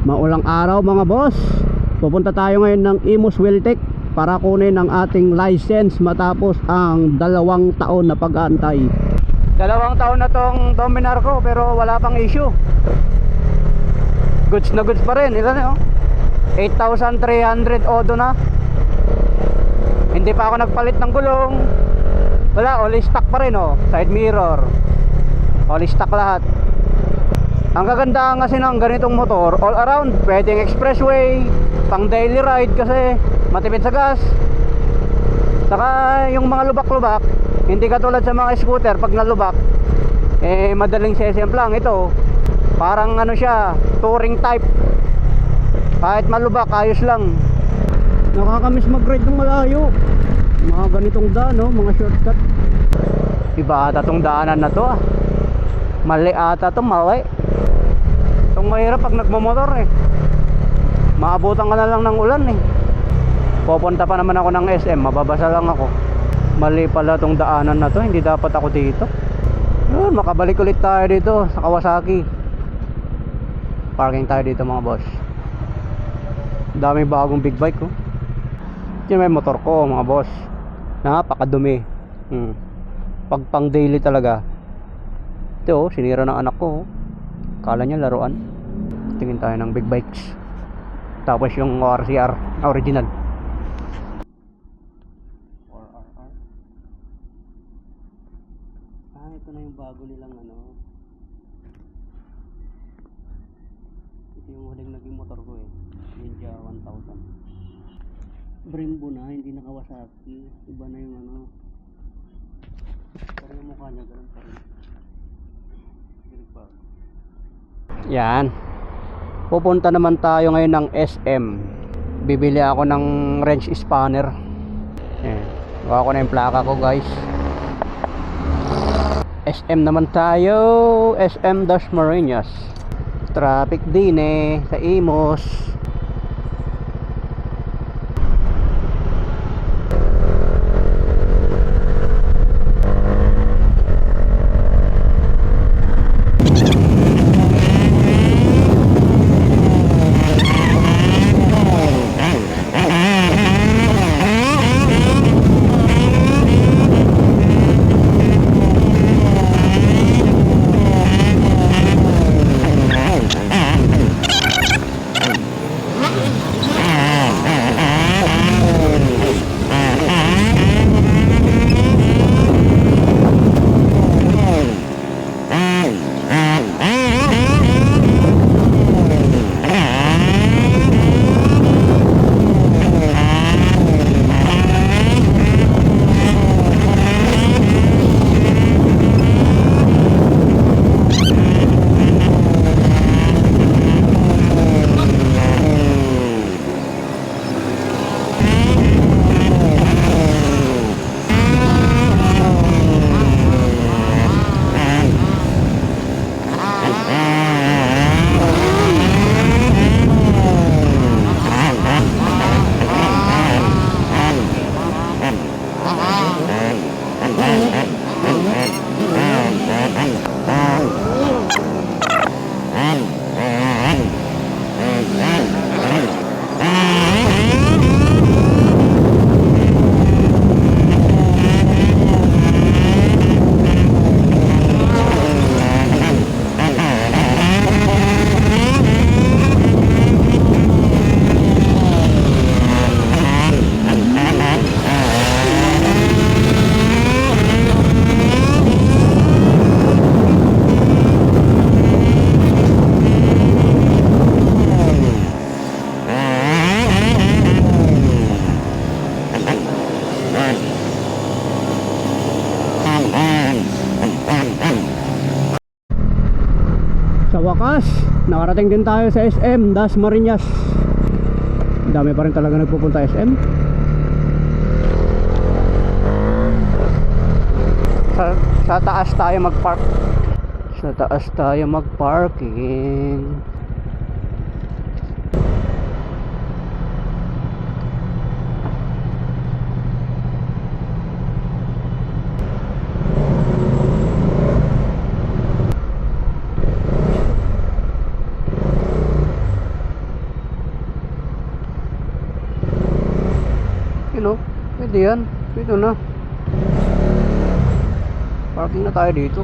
Maulang araw mga boss. Pupunta tayo ngayon ng Imus Welltec para kunin ang ating license matapos ang 2 taon na pag-aantay. 2 taon na tong Dominar ko pero wala pang issue. Goods na goods pa rin. Ilan eh, oh? 8,300 odo na. Hindi pa ako nagpalit ng gulong. Wala, all stock pa rin, oh. Side mirror, all stock lahat. Ang kagandahan kasi ng ganitong motor, all around, pwedeng expressway, pang daily ride kasi matipid sa gas. Saka yung mga lubak-lubak, hindi katulad sa mga scooter, pag nalubak, eh madaling sesemplang. Ito, parang ano siya, touring type. Kahit malubak, ayos lang. Nakakamiss mag-ride ng malayo. Mga ganitong daan, no? Mga shortcut. Iba ata tong daanan na to, ah. Mali ata to, mali. Itong mahirap pag nagmamotor eh. Maabutan ka na lang ng ulan eh. Pupunta pa naman ako ng SM, mababasa lang ako. Mali pala tong daanan na to, hindi dapat ako dito. Yun, makabalik ulit tayo dito sa Kawasaki. Parking tayo dito mga boss. Daming bagong big bike oh. Yun may motor ko mga boss. Napakadumi. Pag pang daily talaga. Ito oh, sinira ng anak ko oh. Kala niya laruan. Tingin tayo ng big bikes. Tapos yung RCR original 4RR. Ito na yung bago nilang ano. Ito yung huling naging motor ko eh, Ninja 1000. Brembo na, hindi na Kawasaki. Iba na yung ano. Pero yung mukha niya ganun pa rin. Yan. Pupunta naman tayo ngayon ng SM. Bibili ako ng wrench spanner. Yan. Gawa ko na yung plaka ko guys. SM naman tayo. SM Dasmariñas. Traffic din eh sa Imus. Sa wakas, nakarating din tayo sa SM Dasmariñas. Dami pa rin talaga nagpupunta SM. Sa taas tayo mag-park. Sa taas tayo mag-parking. Yun o. Pwede yan. Dito na. Parking na tayo dito.